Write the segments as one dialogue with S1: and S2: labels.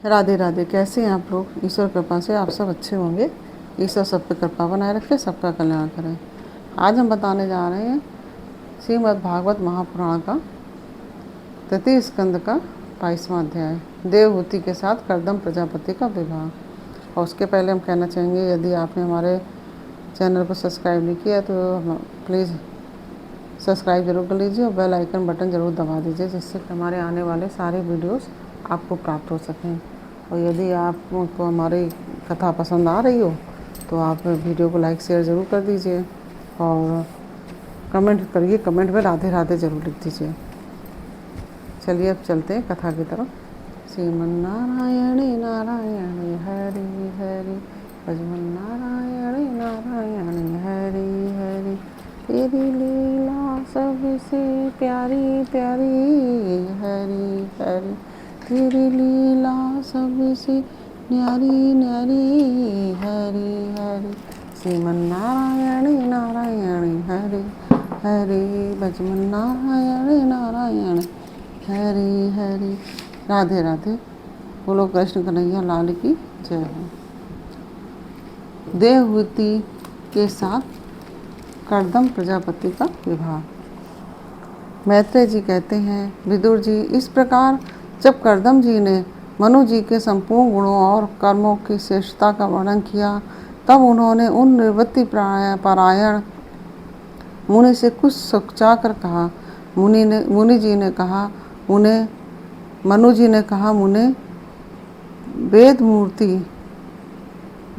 S1: राधे राधे। कैसे हैं आप लोग? ईश्वर कृपा से आप सब अच्छे होंगे। ईश्वर सब पे कृपा बनाए रखे, सबका कल्याण करें। आज हम बताने जा रहे हैं श्रीमद् भागवत महापुराण का तृतीय स्कंद का 22वां अध्याय, देवहूति के साथ कर्दम प्रजापति का विवाह। और उसके पहले हम कहना चाहेंगे, यदि आपने हमारे चैनल को सब्सक्राइब नहीं किया तो प्लीज़ सब्सक्राइब जरूर कर लीजिए और बेल आइकन बटन ज़रूर दबा दीजिए, जिससे कि हमारे आने वाले सारे वीडियोस आपको प्राप्त हो सकें। और यदि आपको हमारी कथा पसंद आ रही हो तो आप वीडियो को लाइक शेयर ज़रूर कर दीजिए और कमेंट करिए। कमेंट में राधे राधे ज़रूर लिख दीजिए। चलिए अब चलते हैं कथा की तरफ। श्रीमन्नारायण नारायण हरि हरि, भजमन्नारायण नारायण हरि हरि। तेरी लीला सबसे प्यारी प्यारी हरि हरि, तेरी लीला सबसे न्यारी न्यारी हरि हरि। श्रीमन्नारायण नारायण हरि हरि, भजमन्नारायण नारायण हरि हरि। राधे राधे। बोलो कृष्ण कन्हैया लाल की जय हो। देवहूति के साथ कर्दम प्रजापति का विवाह। मैत्रेय जी कहते हैं, विदुर जी, इस प्रकार जब कर्दम जी ने मनु जी के संपूर्ण गुणों और कर्मों की श्रेष्ठता का वर्णन किया, तब उन्होंने उन निवृत्ति परायण मुनि से कुछ सुचा कर कहा। मनु जी ने कहा, मुने, वेद मूर्ति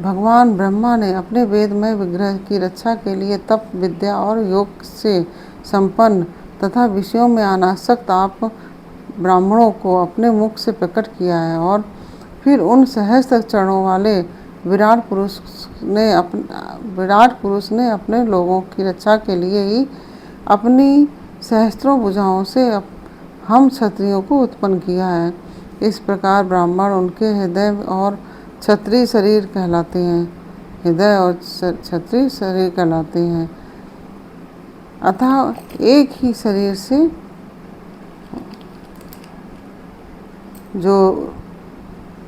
S1: भगवान ब्रह्मा ने अपने वेदमय विग्रह की रक्षा के लिए तप विद्या और योग से संपन्न तथा विषयों में अनासक्त आप ब्राह्मणों को अपने मुख से प्रकट किया है, और फिर उन सहस्त्र चरणों वाले विराट पुरुष ने अपने लोगों की रक्षा के लिए ही अपनी सहस्त्रों भुजाओं से हम क्षत्रियों को उत्पन्न किया है। इस प्रकार ब्राह्मण उनके हृदय और क्षत्रिय शरीर कहलाते हैं। अतः एक ही शरीर से जो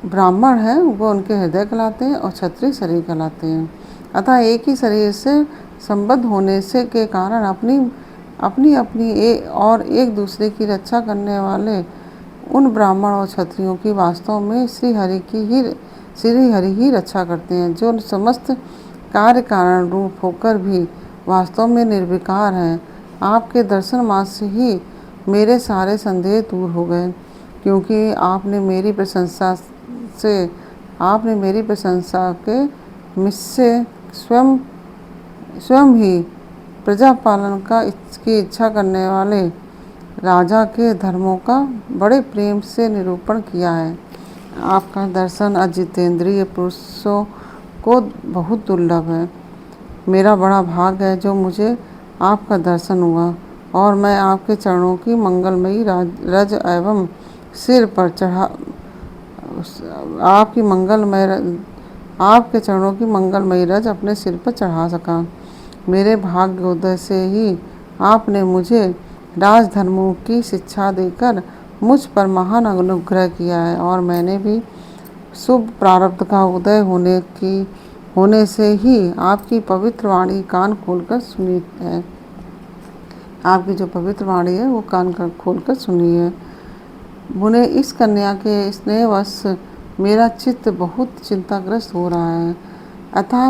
S1: ब्राह्मण है वो उनके हृदय कहलाते हैं और क्षत्रिय शरीर कहलाते हैं। अतः एक ही शरीर से संबद्ध होने से के कारण अपनी और एक दूसरे की रक्षा करने वाले उन ब्राह्मण और क्षत्रियों की वास्तव में श्री हरि ही रक्षा करते हैं, जो समस्त कार्य कारण रूप होकर भी वास्तव में निर्विकार हैं। आपके दर्शन मात्र से ही मेरे सारे संदेह दूर हो गए, क्योंकि आपने मेरी प्रशंसा के मुझसे स्वयं ही प्रजा पालन की इच्छा करने वाले राजा के धर्मों का बड़े प्रेम से निरूपण किया है। आपका दर्शन अजितेंद्रिय पुरुषों को बहुत दुर्लभ है। मेरा बड़ा भाग है जो मुझे आपका दर्शन हुआ, और मैं आपके चरणों की मंगलमयी रज एवं सिर पर आपके चरणों की मंगलमयी रज अपने सिर पर चढ़ा सका। मेरे भाग्योदय से ही आपने मुझे राजधर्मों की शिक्षा देकर मुझ पर महान अनुग्रह किया है, और मैंने भी शुभ प्रारब्ध का उदय होने से ही आपकी पवित्र वाणी कान खोलकर सुनी है। आपकी जो पवित्र वाणी है वो कान खोलकर सुनी है। मुने, इस कन्या के स्नेहवश मेरा चित्त बहुत चिंताग्रस्त हो रहा है। अतः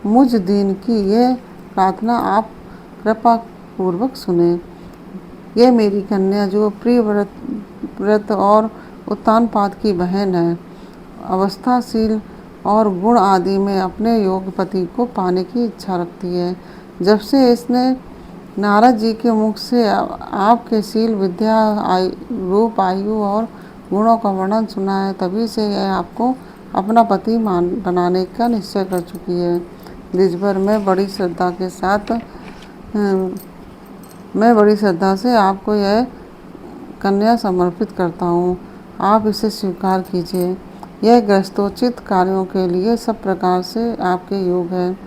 S1: मुझ दीन की यह प्रार्थना आप कृपा पूर्वक सुने। यह मेरी कन्या, जो प्रिय व्रत और उत्तानपाद की बहन है, अवस्थाशील और गुण आदि में अपने योग्य पति को पाने की इच्छा रखती है। जब से इसने नारद जी के मुख से आपके शील, विद्या, रूप, आयु और गुणों का वर्णन सुना है, तभी से यह आपको अपना पति बनाने का निश्चय कर चुकी है। देशभर में बड़ी श्रद्धा से आपको यह कन्या समर्पित करता हूँ। आप इसे स्वीकार कीजिए। यह ग्रस्तोचित कार्यों के लिए सब प्रकार से आपके योग है।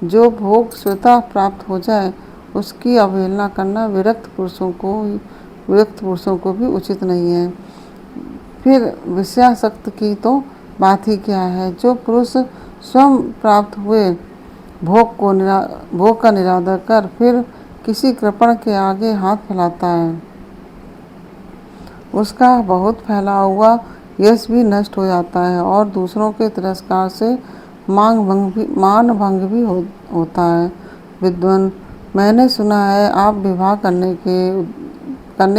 S1: जो भोग स्वतः प्राप्त हो जाए उसकी अवहेलना करना विरक्त पुरुषों को भी उचित नहीं है। फिर विषयासक्त की तो बात ही क्या है। जो पुरुष स्वयं प्राप्त हुए भोग का निरादर कर फिर किसी कृपण के आगे हाथ फैलाता है, उसका बहुत फैला हुआ यश भी नष्ट हो जाता है और दूसरों के तिरस्कार से मान भंग भी होता है। विद्वान, मैंने सुना है आप विवाह करने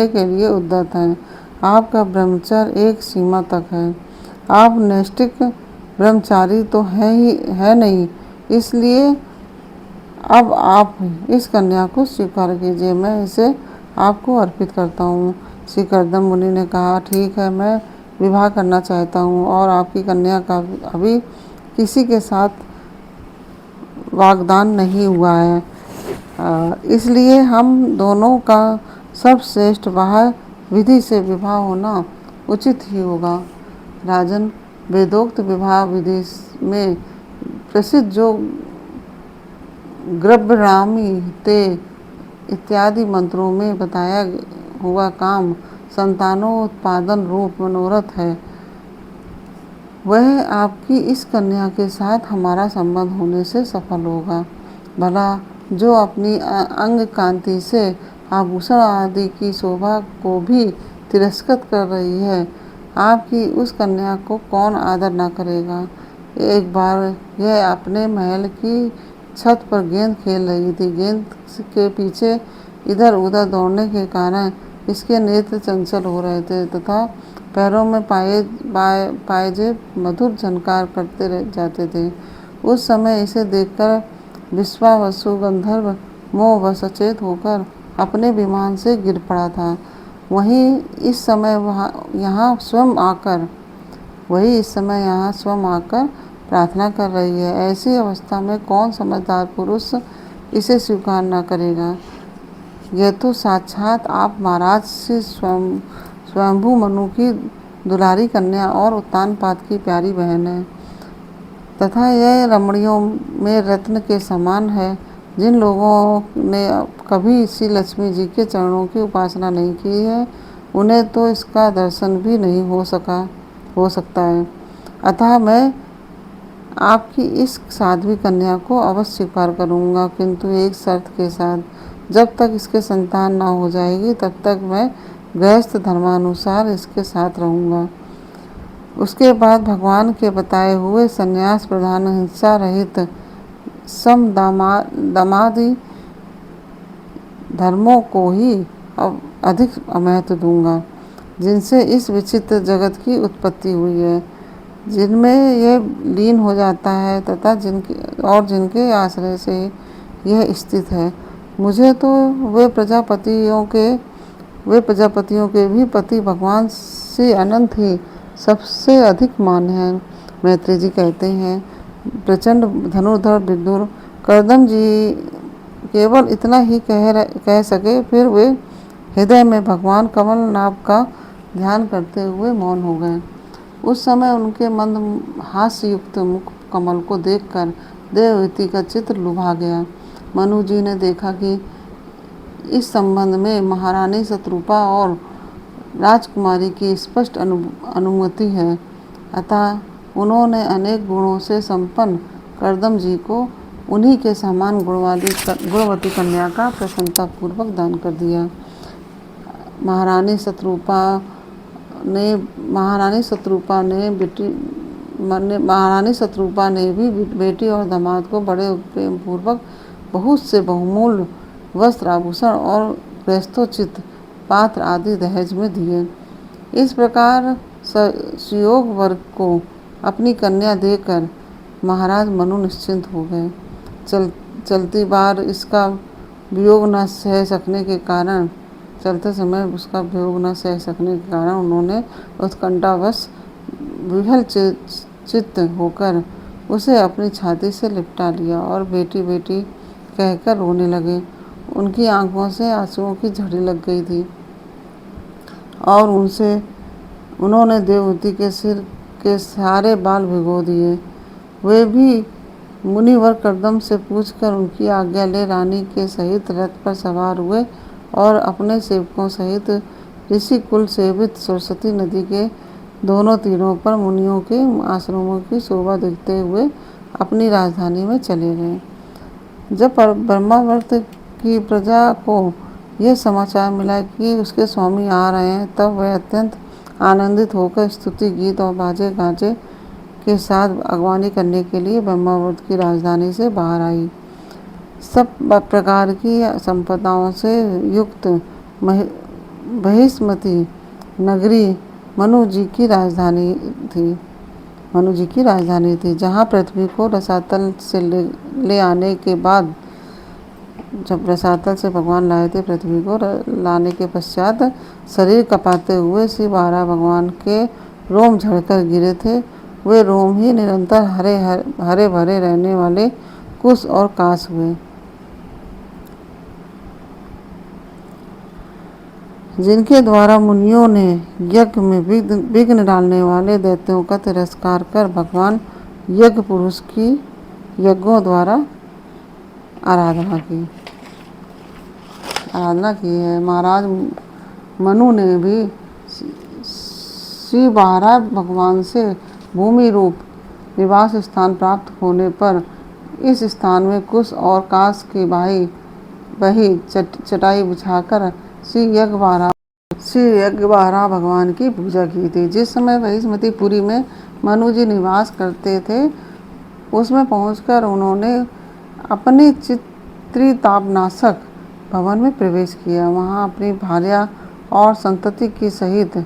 S1: के लिए उद्यत हैं। आपका ब्रह्मचर्य एक सीमा तक है। आप नैष्ठिक ब्रह्मचारी तो है नहीं, इसलिए अब आप इस कन्या को स्वीकार कीजिए, मैं इसे आपको अर्पित करता हूँ। श्री कर्दम मुनि ने कहा, ठीक है, मैं विवाह करना चाहता हूँ और आपकी कन्या का अभी किसी के साथ वाग्दान नहीं हुआ है, इसलिए हम दोनों का सर्वश्रेष्ठ विधि से विवाह होना उचित ही होगा। राजन, वेदोक्त विवाह विधि में प्रसिद्ध जो गर्भरामी ते इत्यादि मंत्रों में बताया हुआ काम संतानोत्पादन रूप मनोरथ है, वह आपकी इस कन्या के साथ हमारा संबंध होने से सफल होगा। भला जो अपनी अंग कांति से आभूषण आदि की शोभा को भी तिरस्कृत कर रही है, आपकी उस कन्या को कौन आदर न करेगा। एक बार यह अपने महल की छत पर गेंद खेल रही थी। गेंद के पीछे इधर उधर दौड़ने के कारण इसके नेत्र चंचल हो रहे थे तथा पैरों में पायजेब मधुर झनकार करते जाते थे। उस समय इसे देखकर विश्वावसु गंधर्व मोहवश सचेत होकर अपने विमान से गिर पड़ा था। वही इस समय यहाँ स्वयं आकर प्रार्थना कर रही है। ऐसी अवस्था में कौन समझदार पुरुष इसे स्वीकार न करेगा। यह तो साक्षात आप महाराज से स्वयंभू मनु की दुलारी कन्या और उत्तानपाद की प्यारी बहन है तथा यह रमणियों में रत्न के समान है। जिन लोगों ने कभी श्री लक्ष्मी जी के चरणों की उपासना नहीं की है, उन्हें तो इसका दर्शन भी नहीं हो सकता है। अतः मैं आपकी इस साध्वी कन्या को अवश्य स्वीकार करूँगा, किंतु एक शर्त के साथ। जब तक इसके संतान ना हो जाएगी तब तक मैं गृहस्थ धर्मानुसार इसके साथ रहूँगा। उसके बाद भगवान के बताए हुए संन्यास प्रधान हिंसा रहित सम दमादि धर्मों को ही अधिक महत्व दूंगा, जिनसे इस विचित्र जगत की उत्पत्ति हुई है, जिनमें यह लीन हो जाता है तथा जिनके आश्रय से यह स्थित है। मुझे तो वे प्रजापतियों के भी पति भगवान से अनंत ही सबसे अधिक मान्य है। मैत्री जी कहते हैं, प्रचंड धनुर्धर विदुर कर्दम जी केवल इतना ही कह सके, फिर वे हृदय में भगवान कमल नाभ का ध्यान करते हुए मौन हो गए। उस समय उनके मंद हास्ययुक्त मुख कमल को देखकर देवहूति का चित्र लुभा गया। मनु जी ने देखा कि इस संबंध में महारानी शत्रुपा और राजकुमारी की स्पष्ट अनुमति है, अतः उन्होंने अनेक गुणों से संपन्न कर्दम जी को उन्हीं के समान गुणवती कन्या का प्रसन्नतापूर्वक दान कर दिया। महारानी शत्रुपा ने भी बेटी और दामाद को बड़े प्रेम पूर्वक बहुत से बहुमूल्य वस्त्र आभूषण और गृहस्थोचित पात्र आदि दहेज में दिए। इस प्रकार सुयोग वर्ग को अपनी कन्या देकर महाराज मनु निश्चिंत हो गए। चलती बार इसका वियोग न सह सकने के कारण उन्होंने उत्कंठावश विह्वल चित्त होकर उसे अपनी छाती से लिपटा लिया और बेटी बेटी कहकर रोने लगे। उनकी आंखों से आंसुओं की झड़ी लग गई थी और उन्होंने देवहूति के सिर के सारे बाल भिगो दिए। वे भी मुनिवर कर्दम से पूछकर उनकी आज्ञा ले रानी के सहित रथ पर सवार हुए और अपने सेवकों सहित ऋषि कुल सेवित सरस्वती नदी के दोनों तीरों पर मुनियों के आश्रमों की शोभा देखते हुए अपनी राजधानी में चले गए। जब ब्रह्मावर्त की प्रजा को यह समाचार मिला कि उसके स्वामी आ रहे हैं, तब वह अत्यंत आनंदित होकर स्तुति गीत और बाजे गाजे के साथ अगवानी करने के लिए ब्रह्मावर्त की राजधानी से बाहर आई। सब प्रकार की संपदाओं से युक्त बहिष्मती नगरी मनु जी की राजधानी थी, जहाँ पृथ्वी को रसातल से ले आने के बाद, जब रसातल से भगवान लाए थे पृथ्वी को लाने के पश्चात शरीर कपाते हुए श्री बारह भगवान के रोम झड़कर गिरे थे। वे रोम ही निरंतर हरे भरे रहने वाले कुश और काश हुए, जिनके द्वारा मुनियों ने यज्ञ में विघ्न डालने वाले दैत्यों का तिरस्कार कर भगवान यज्ञ पुरुष की यज्ञों द्वारा आराधना की है। महाराज मनु ने भी श्री बारह भगवान से भूमि रूप निवास स्थान प्राप्त होने पर इस स्थान में कुश और काश की बही चटाई बिछाकर श्री यज्ञ बारह भगवान की पूजा की थी। जिस समय बहिष्मतीपुरी में मनु जी निवास करते थे, उसमें पहुंचकर उन्होंने अपने चित्रितापनाशक भवन में प्रवेश किया। वहां अपनी भार्या और संतति की सहित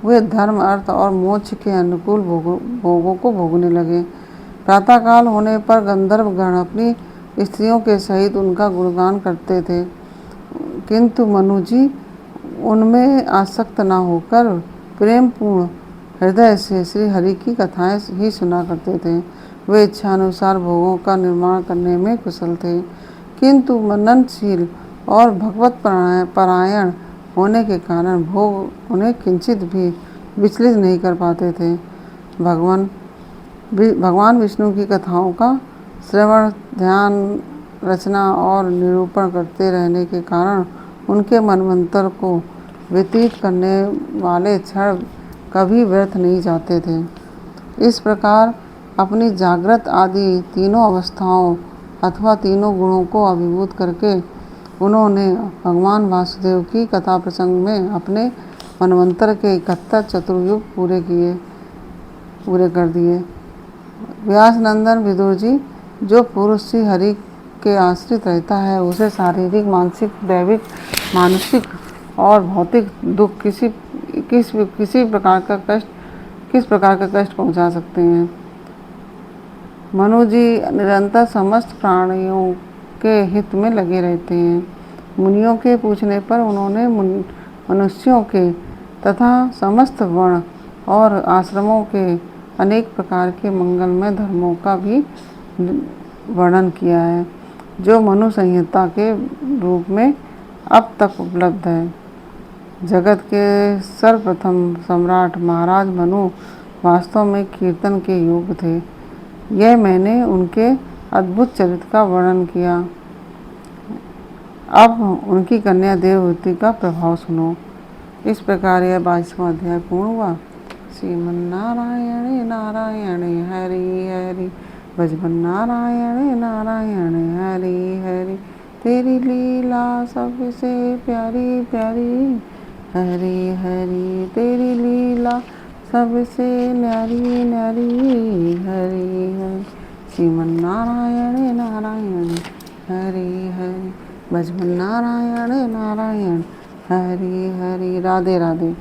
S1: वे धर्म, अर्थ और मोक्ष के अनुकूल भोगों को भोगने लगे। प्रातःकाल होने पर गंधर्व गण अपनी स्त्रियों के सहित उनका गुणगान करते थे, किंतु मनु जी उनमें आसक्त न होकर प्रेम पूर्ण हृदय से श्री हरि की कथाएं ही सुना करते थे। वे इच्छानुसार भोगों का निर्माण करने में कुशल थे, किंतु मननशील और भगवत परायण होने के कारण भोग उन्हें किंचित भी विचलित नहीं कर पाते थे। भगवान विष्णु की कथाओं का श्रवण, ध्यान, रचना और निरूपण करते रहने के कारण उनके मनवंतर को व्यतीत करने वाले क्षण कभी व्यर्थ नहीं जाते थे। इस प्रकार अपनी जागृत आदि तीनों अवस्थाओं अथवा तीनों गुणों को अभिभूत करके उन्होंने भगवान वासुदेव की कथा प्रसंग में अपने मनवंतर के 71 चतुर्युग पूरे कर दिए। व्यास नंदन विदुर जी, जो पुरुष श्री हरि के आश्रित रहता है, उसे शारीरिक, मानसिक, दैविक, मानसिक और भौतिक दुख किस प्रकार का कष्ट पहुंचा सकते हैं। मनु जी निरंतर समस्त प्राणियों के हित में लगे रहते हैं। मुनियों के पूछने पर उन्होंने मनुष्यों के तथा समस्त वर्ण और आश्रमों के अनेक प्रकार के मंगलमय धर्मों का भी वर्णन किया है, जो मनु संहिता के रूप में अब तक उपलब्ध है। जगत के सर्वप्रथम सम्राट महाराज मनु वास्तव में कीर्तन के योग्य थे। यह मैंने उनके अद्भुत चरित्र का वर्णन किया। अब उनकी कन्या देवहूति का प्रभाव सुनो। इस प्रकार यह 22वां अध्याय पूर्ण हुआ। श्रीमन्नारायण नारायण हरि हरि, भजबन्नारायण नारायण हरि हरि, तेरी लीला सबसे प्यारी प्यारी, हरि हरि तेरी लीला सबसे न्यारी न्यारी, हरि हरि। श्रीमन्नारायण नारायण हरि हरि, भजबन्नारायण नारायण हरि हरि। राधे राधे।